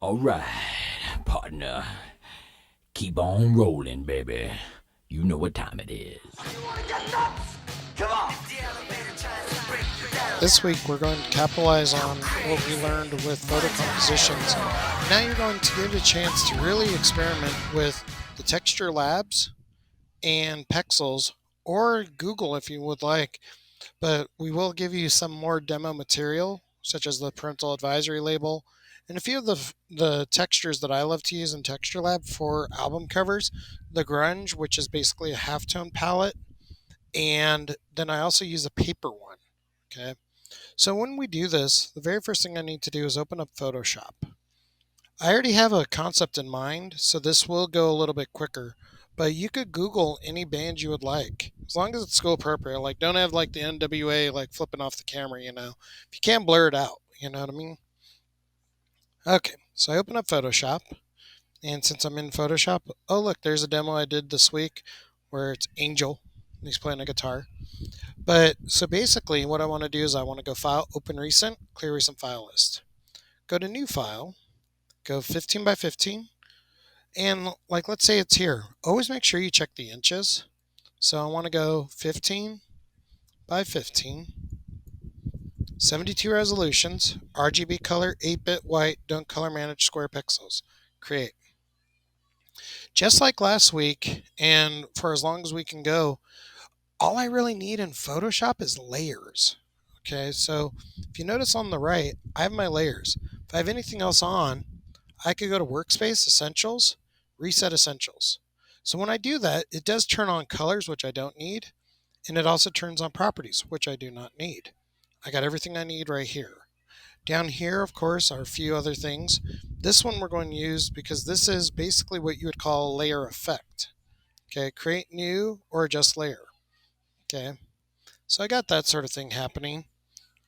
All right, partner. Keep on rolling, baby. You know what time it is. This week we're going to capitalize on what we learned with photo compositions. Now you're going to get a chance to really experiment with the Texture Labs and Pexels, or Google if you would like. But we will give you some more demo material, such as the parental advisory label, and a few of the textures that I love to use in Texture Lab for album covers. The Grunge, which is basically a halftone palette, and then I also use a paper one. Okay. So when we do this, the very first thing I need to do is open up Photoshop. I already have a concept in mind, so this will go a little bit quicker. But you could Google any band you would like, as long as it's school appropriate. Like, don't have like the NWA like flipping off the camera. If you can blur it out, you know what I mean? Okay, so I open up Photoshop, and since I'm in Photoshop, oh look, there's a demo I did this week where it's Angel, and he's playing a guitar. But so basically, what I want to do is I want to go File, Open Recent, Clear Recent File List. Go to New File, go 15 by 15, and like let's say it's here. Always make sure you check the inches. So I want to go 15 by 15, 72 resolutions, RGB color, 8-bit white, don't color manage square pixels. Create. Just like last week, and for as long as we can go, all I really need in Photoshop is layers. Okay, so if you notice on the right, I have my layers. If I have anything else on, I could go to Workspace, Essentials, Reset Essentials. So when I do that, it does turn on colors, which I don't need, and it also turns on properties, which I do not need. I got everything I need right here. Down here, of course, are a few other things. This one we're going to use because this is basically what you would call a layer effect. Okay, create new or adjust layer. Okay, so I got that sort of thing happening.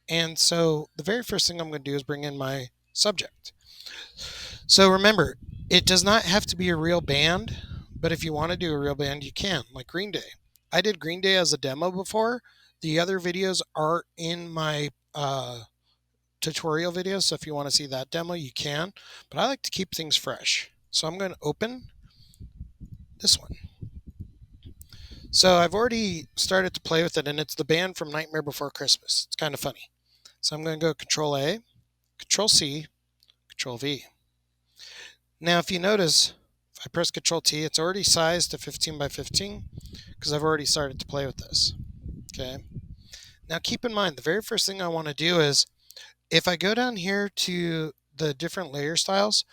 And so the very first thing I'm going to do is bring in my subject. So remember, it does not have to be a real band, but if you want to do a real band, you can, like Green Day. I did Green Day as a demo before. The other videos are in my tutorial videos, so if you want to see that demo, you can. But I like to keep things fresh. So I'm going to open this one. So I've already started to play with it, and it's the band from Nightmare Before Christmas. It's kind of funny. So I'm going to go Control A, Control C, Control V. Now, if you notice, if I press Control T, it's already sized to 15 by 15 because I've already started to play with this. Okay. Now, keep in mind, the very first thing I want to do is if I go down here to the different layer styles,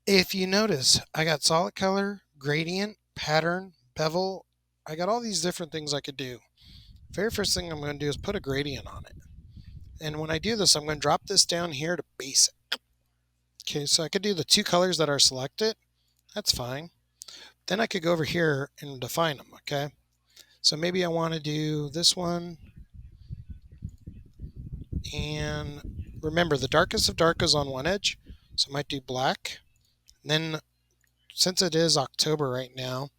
if you notice, I got solid color, gradient, pattern, bevel. I got all these different things I could do. Very first thing I'm going to do is put a gradient on it. And when I do this, I'm going to drop this down here to basic. Okay, so I could do the two colors that are selected. That's fine. Then I could go over here and define them, okay? So maybe I want to do this one. And remember, the darkest of dark is on one edge. So I might do black. And then since it is October right now,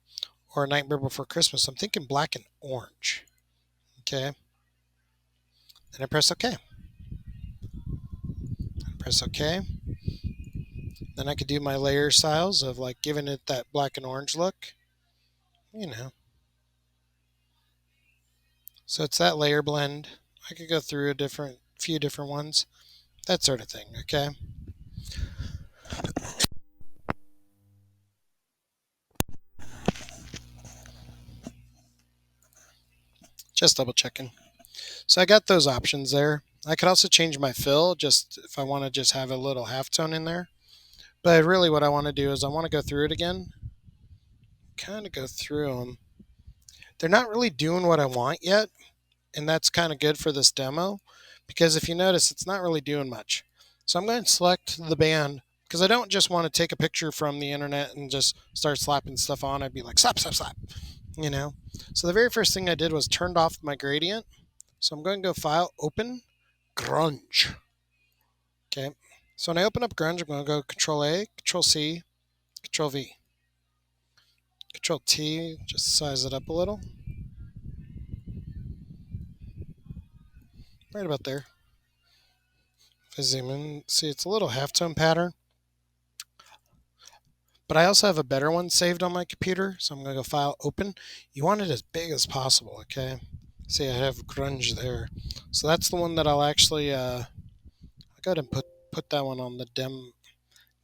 or Nightmare Before Christmas, I'm thinking black and orange. Okay. Then I press OK. Press OK. Then I could do my layer styles of like giving it that black and orange look. You know. So it's that layer blend. I could go through few different ones. That sort of thing. Okay. Just double checking. So I got those options there. I could also change my fill just if I want to just have a little halftone in there. But really what I want to do is I want to go through it again. Kind of go through them. They're not really doing what I want yet, and that's kind of good for this demo because if you notice, it's not really doing much. So I'm going to select the band because I don't just want to take a picture from the internet and just start slapping stuff on. I'd be like, slap, slap, slap, you know? So the very first thing I did was turned off my gradient. So I'm going to go File, Open, Grunge. Okay. So when I open up Grunge, I'm going to go Control A, Control C, Control V. Control T, just size it up a little. Right about there. If I zoom in, see it's a little halftone pattern. But I also have a better one saved on my computer, so I'm going to go File, Open. You want it as big as possible, okay? See, I have grunge there. So that's the one that I'll actually I'll go ahead and put that one on the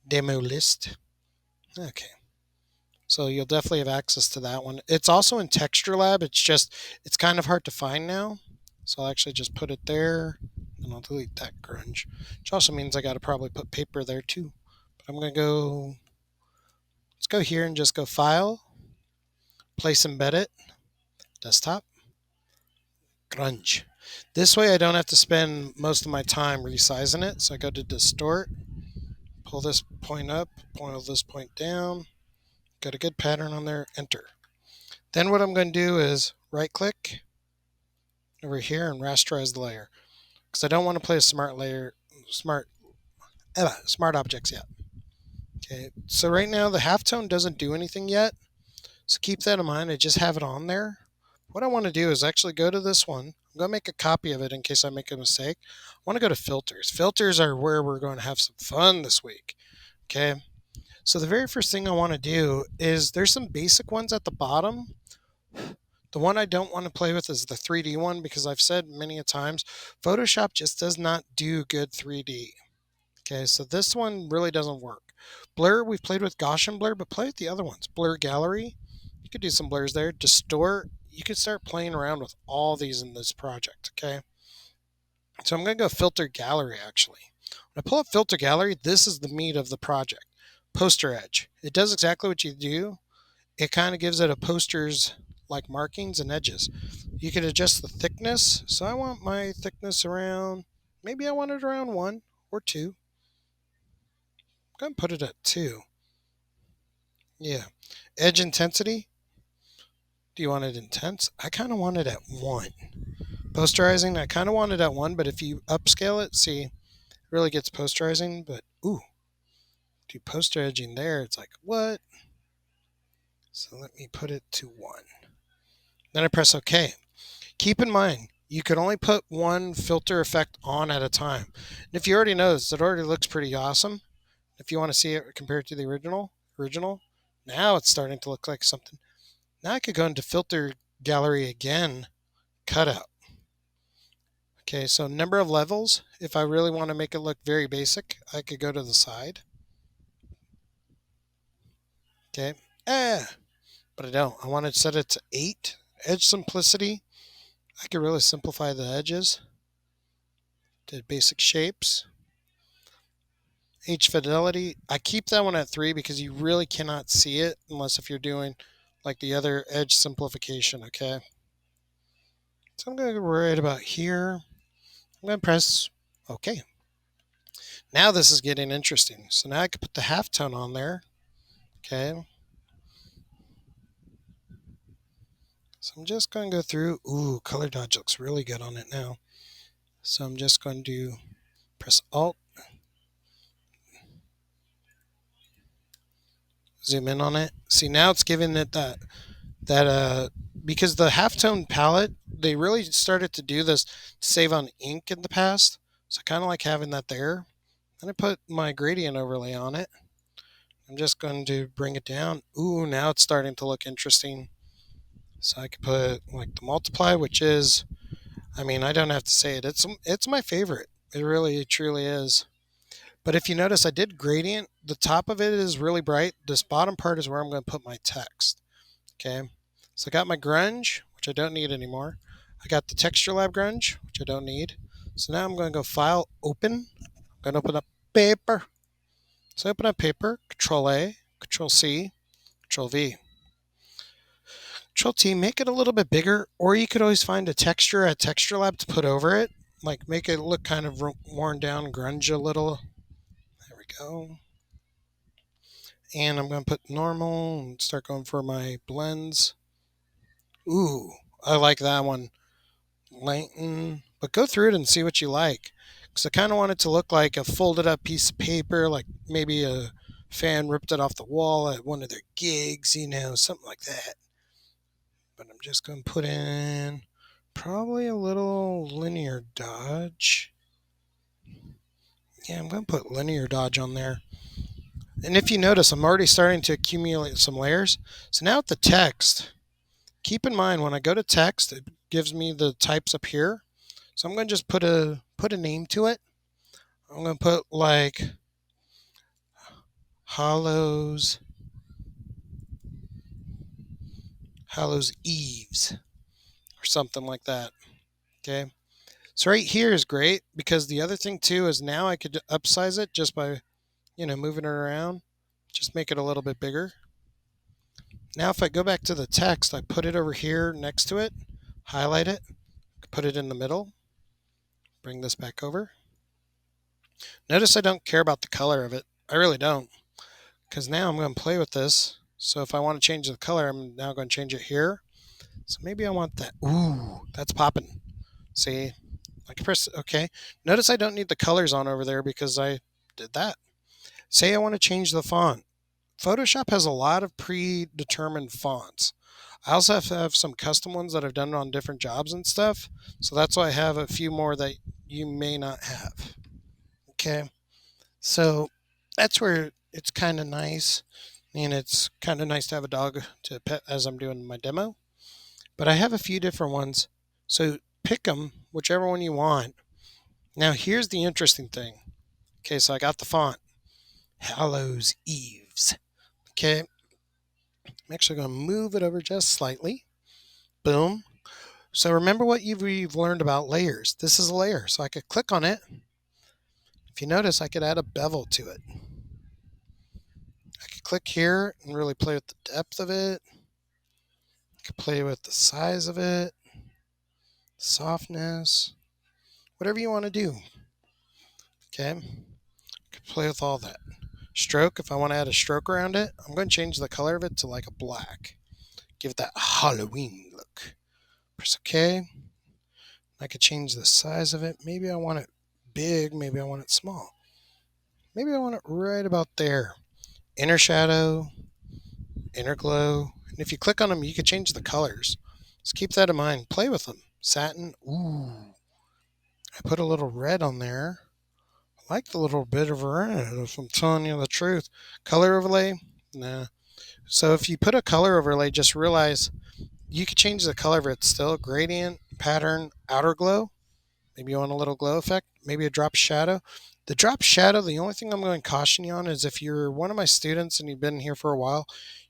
demo list. Okay. So you'll definitely have access to that one. It's also in Texture Lab. It's kind of hard to find now. So I'll actually just put it there, and I'll delete that grunge. Which also means I got to probably put paper there too. But I'm going to go, let's go here and just go File, Place Embed It, Desktop, grunge. This way I don't have to spend most of my time resizing it. So I go to Distort, pull this point up, pull this point down, got a good pattern on there, enter. Then what I'm going to do is right click over here and rasterize the layer, because I don't want to play a smart objects yet. Okay, so right now the halftone doesn't do anything yet, so keep that in mind. I just have it on there. What I want to do is actually go to this one. I'm going to make a copy of it in case I make a mistake. I want to go to filters. Filters are where we're going to have some fun this week. Okay, so the very first thing I want to do is there's some basic ones at the bottom. The one I don't want to play with is the 3D one, because I've said many a times, Photoshop just does not do good 3D. Okay, so this one really doesn't work. Blur, we've played with Gaussian blur, but play with the other ones. Blur gallery, you could do some blurs there. Distort, you could start playing around with all these in this project, okay? So I'm going to go filter gallery, actually. When I pull up filter gallery, this is the meat of the project. Poster edge. It does exactly what you do. It kind of gives it a poster's like markings and edges. You can adjust the thickness. So I want my thickness around, maybe I want it around 1 or 2. I'm going to put it at 2. Yeah. Edge intensity. Do you want it intense? I kind of want it at 1. Posterizing, I kind of want it at 1, but if you upscale it, see, it really gets posterizing. But, ooh, do poster edging there, it's like, what? So let me put it to 1. Then I press OK. Keep in mind, you can only put one filter effect on at a time. And if you already noticed, it already looks pretty awesome. If you want to see it compared to the original, now it's starting to look like something. Now I could go into filter gallery again, cutout. Okay, so number of levels. If I really want to make it look very basic, I could go to the side. Okay, but I don't. I want to set it to 8. Edge simplicity. I could really simplify the edges. Did basic shapes. H fidelity. I keep that one at 3 because you really cannot see it unless if you're doing like the other edge simplification, okay? So I'm going to go right about here. I'm going to press OK. Now this is getting interesting. So now I can put the halftone on there, okay? So I'm just going to go through. Ooh, color dodge looks really good on it now. So I'm just going to press Alt, zoom in on it. See, now it's giving it that because the halftone palette, they really started to do this to save on ink in the past. So I kind of like having that there. Then I put my gradient overlay on it. I'm just going to bring it down. Ooh, now it's starting to look interesting. So I could put like the multiply, which is, I mean, I don't have to say it. It's my favorite. It really, truly is. But if you notice, I did gradient. The top of it is really bright. This bottom part is where I'm going to put my text. Okay. So I got my grunge, which I don't need anymore. I got the Texture Lab grunge, which I don't need. So now I'm going to go File, Open. I'm going to open up Paper. So I open up Paper, Control A, Control C, Control V. Control T, make it a little bit bigger, or you could always find a texture at Texture Lab to put over it. Like make it look kind of worn down, grunge a little. There we go. And I'm going to put normal and start going for my blends. Ooh, I like that one. Lighten, but go through it and see what you like. Because I kind of want it to look like a folded up piece of paper, like maybe a fan ripped it off the wall at one of their gigs, something like that. But I'm just going to put in probably a little linear dodge. Yeah, I'm going to put linear dodge on there. And if you notice, I'm already starting to accumulate some layers. So now with the text, keep in mind when I go to text, it gives me the types up here. So I'm going to just put a name to it. I'm going to put like Hollows Eaves or something like that. Okay. So right here is great because the other thing too is now I could upsize it just by, moving it around. Just make it a little bit bigger. Now if I go back to the text, I put it over here next to it, highlight it, put it in the middle, bring this back over. Notice I don't care about the color of it. I really don't, because now I'm going to play with this. So if I want to change the color, I'm now going to change it here. So maybe I want that. Ooh, that's popping. See, I can press OK. Notice I don't need the colors on over there because I did that. Say I want to change the font. Photoshop has a lot of predetermined fonts. I also have to have some custom ones that I've done on different jobs and stuff. So that's why I have a few more that you may not have. Okay. So that's where it's kind of nice. And it's kind of nice to have a dog to pet as I'm doing my demo. But I have a few different ones. So pick them, whichever one you want. Now, here's the interesting thing. Okay, so I got the font Hallows Eves. Okay, I'm actually going to move it over just slightly. Boom. So remember what we've learned about layers. This is a layer, so I could click on it. If you notice, I could add a bevel to it. I could click here and really play with the depth of it. I could play with the size of it, softness, whatever you want to do. Okay, I could play with all that. Stroke, if I want to add a stroke around it, I'm going to change the color of it to like a black. Give it that Halloween look. Press OK. I could change the size of it. Maybe I want it big, maybe I want it small. Maybe I want it right about there. Inner shadow, inner glow. And if you click on them, you can change the colors. Just keep that in mind. Play with them. Satin. Ooh. I put a little red on there. I like the little bit of red, if I'm telling you the truth. Color overlay? Nah. So if you put a color overlay, just realize you can change the color of it still. Gradient, pattern, outer glow. Maybe you want a little glow effect. Maybe a drop shadow. The drop shadow, the only thing I'm going to caution you on is if you're one of my students and you've been here for a while,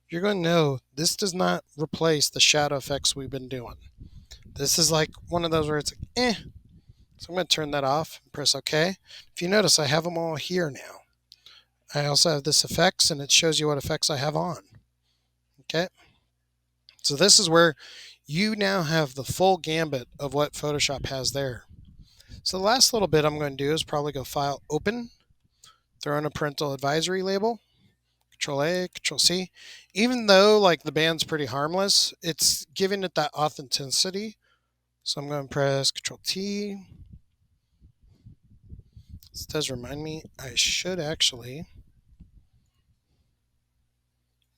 you're going to know this does not replace the shadow effects we've been doing. This is like one of those where it's like, eh. So I'm going to turn that off and press OK. If you notice, I have them all here now. I also have this effects, and it shows you what effects I have on. Okay. So this is where you now have the full gambit of what Photoshop has there. So the last little bit I'm going to do is probably go File, Open, throw in a parental advisory label, Control A, Control C. Even though like the band's pretty harmless, it's giving it that authenticity. So I'm going to press Control T. This does remind me I should actually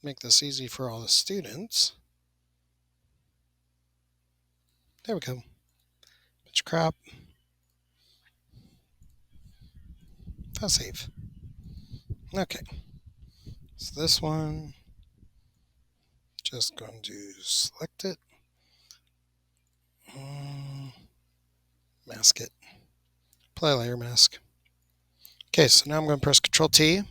make this easy for all the students. There we go. Pitch crop. File save. Okay. So this one, just going to select it. Mask it. Apply layer mask. Okay, so now I'm going to press Control T,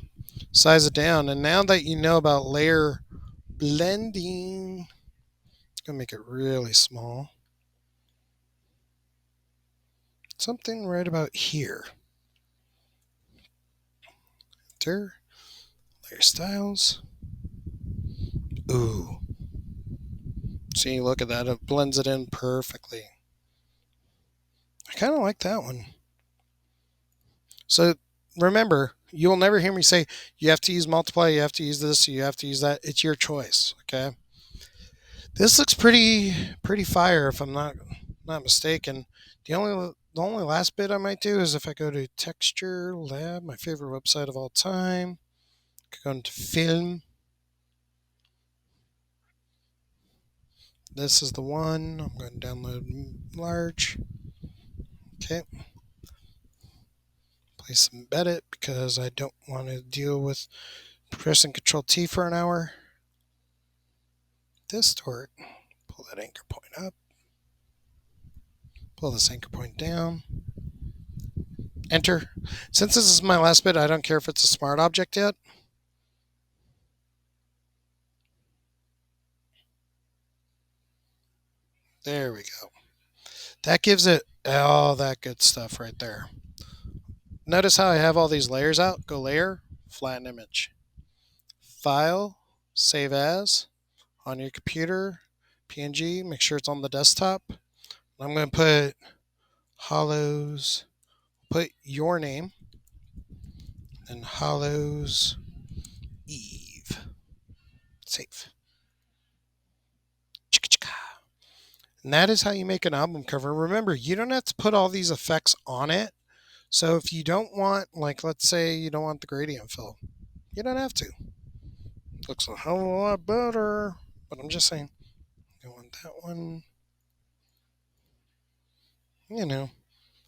size it down, and now that you know about layer blending, I'm going to make it really small. Something right about here. Enter. Layer styles. Ooh. See, look at that. It blends it in perfectly. I kind of like that one. So remember, you'll never hear me say you have to use multiply, you have to use this, you have to use that. It's your choice. Okay. This looks pretty fire if I'm not mistaken. The only last bit I might do is if I go to Texture Lab, my favorite website of all time, go into Film. This is the one. I'm going to download large. Okay. Place embed it because I don't want to deal with Pressing Control T for an hour. Distort. Pull that anchor point up. Pull this anchor point down. Enter. Since this is my last bit, I don't care if it's a smart object yet. There we go. That gives it all that good stuff right there. Notice how I have all these layers out? Go Layer, Flatten Image. File, Save As, on your computer, PNG, make sure it's on the desktop. I'm going to put Hollows, put your name, and Hollows Eve. Save. And that is how you make an album cover. Remember, you don't have to put all these effects on it. So if you don't want, like, let's say you don't want the gradient fill, you don't have to. Looks a hell of a lot better. But I'm just saying, you want that one. You know,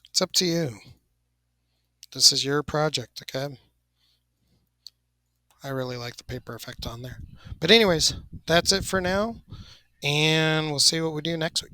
it's up to you. This is your project, okay? I really like the paper effect on there. But anyways, that's it for now. And we'll see what we do next week.